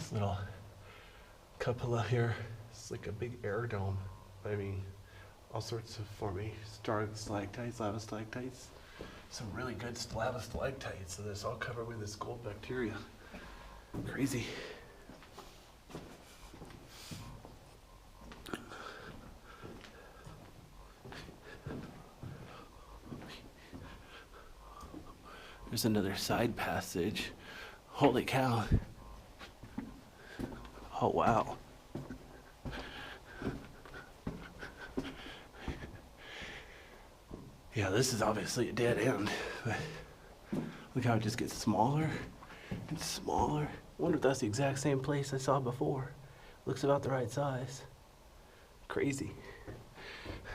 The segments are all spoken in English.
this little cupola here. It's like a big air dome. I mean, all sorts of stalactites, lava stalactites. Some really good lava stalactites. So it's all covered with this gold bacteria. Crazy. There's another side passage. Holy cow. Oh, wow. Yeah, this is obviously a dead end. But look how it just gets smaller and smaller. I wonder if that's the exact same place I saw before. Looks about the right size. Crazy.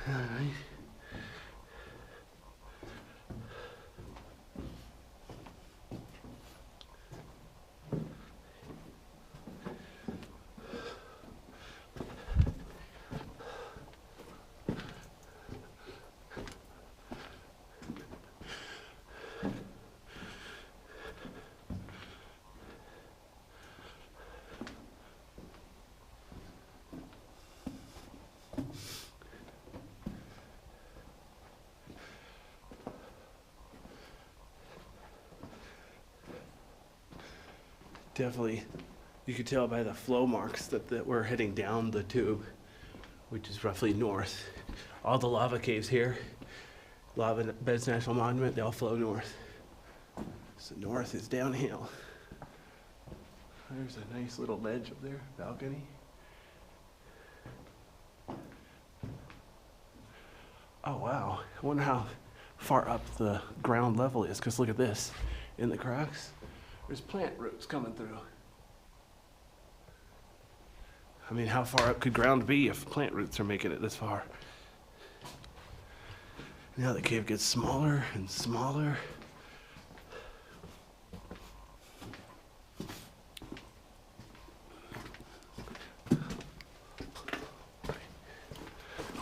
All right. Definitely, you could tell by the flow marks that we're heading down the tube, which is roughly north. All the lava caves here, Lava Beds National Monument, they all flow north. So north is downhill. There's a nice little ledge up there, balcony. Oh wow, I wonder how far up the ground level is, because look at this, in the cracks. There's plant roots coming through. I mean, how far up could ground be if plant roots are making it this far? Now the cave gets smaller and smaller.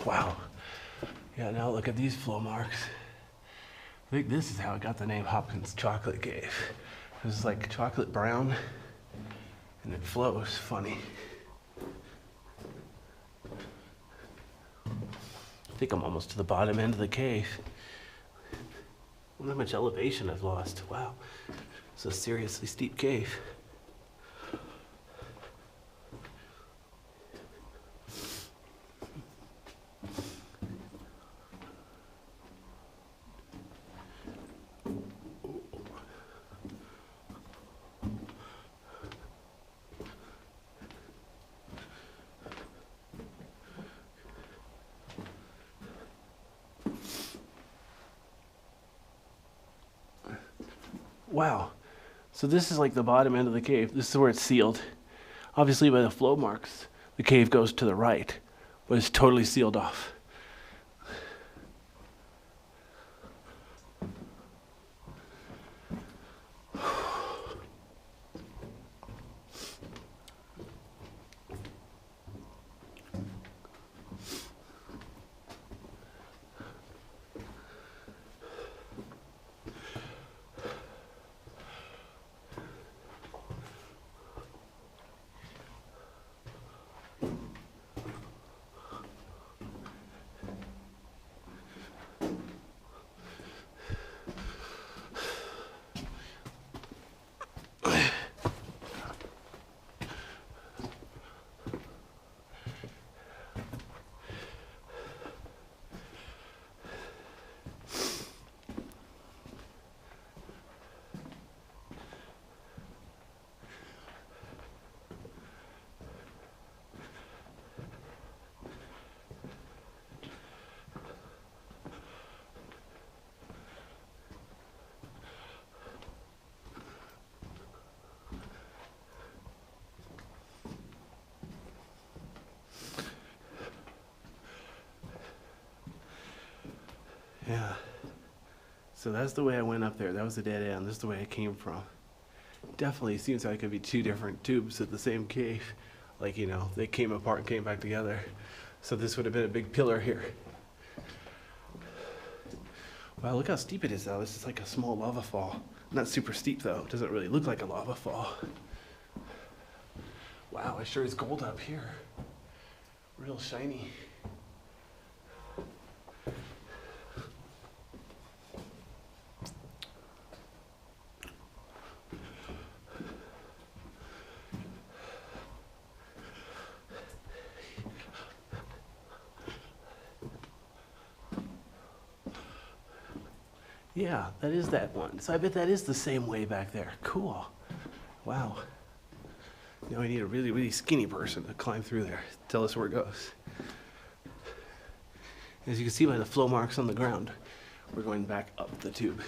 Wow. Yeah, now look at these flow marks. I think this is how it got the name Hopkins Chocolate Cave. It's like chocolate brown, and it flows funny. I think I'm almost to the bottom end of the cave. I wonder how much elevation I've lost. Wow, it's a seriously steep cave. Wow, so this is like the bottom end of the cave. This is where it's sealed. Obviously by the flow marks, the cave goes to the right, but it's totally sealed off. Yeah. So that's the way I went up there. That was the dead end. This is the way I came from. Definitely seems like it could be two different tubes at the same cave. Like, you know, they came apart and came back together. So this would have been a big pillar here. Wow, look how steep it is though. This is like a small lava fall. Not super steep though. It doesn't really look like a lava fall. Wow, it sure is gold up here. Real shiny. Yeah, that is that one. So I bet that is the same way back there. Cool. Wow. Now we need a really, really skinny person to climb through there. Tell us where it goes. As you can see by the flow marks on the ground, we're going back up the tube.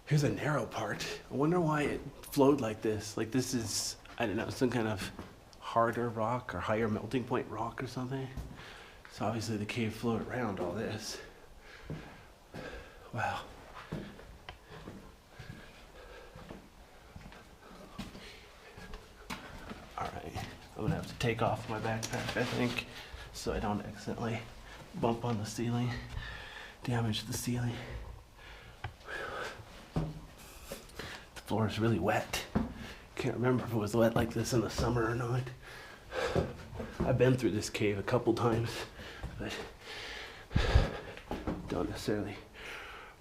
Here's a narrow part. I wonder why it flowed like this. Like this is, I don't know, some kind of harder rock or higher melting point rock or something. So obviously the cave flowed around all this. Wow. All right, I'm gonna have to take off my backpack, I think, so I don't accidentally bump on the ceiling, damage the ceiling. The floor is really wet. Can't remember if it was wet like this in the summer or not. I've been through this cave a couple times, but don't necessarily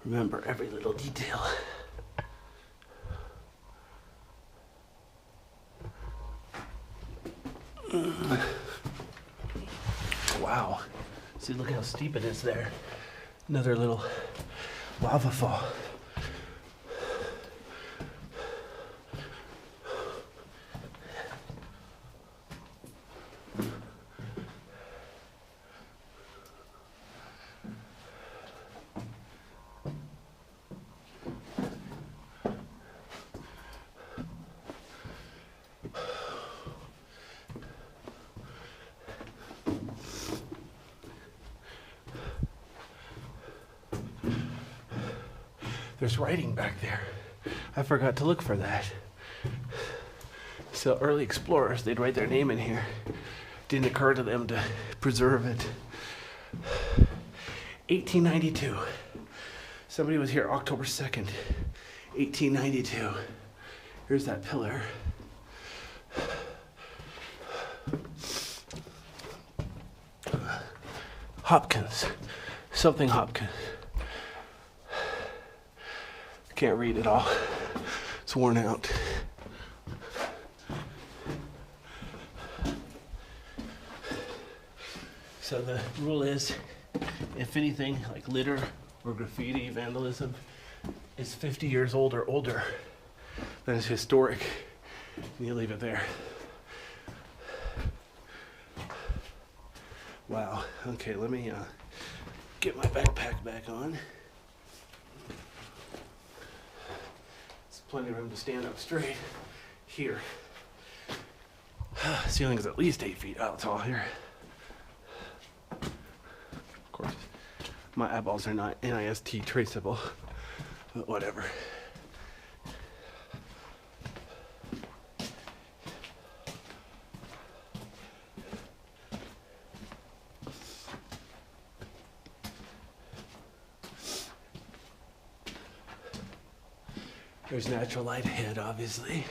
remember every little detail. Wow. See, look how steep it is there. Another little lava fall. There's writing back there. I forgot to look for that. So early explorers, they'd write their name in here. Didn't occur to them to preserve it. 1892. Somebody was here October 2nd, 1892. Here's that pillar. Hopkins. Something Hopkins. Can't read it all. It's worn out. So the rule is, if anything like litter or graffiti vandalism is 50 years old or older, then it's historic, and you leave it there. Wow. Okay, let me get my backpack back on. Plenty of room to stand up straight here. Ceiling is at least 8 feet tall here. Of course, my eyeballs are not NIST traceable, but whatever. There's natural light ahead, obviously.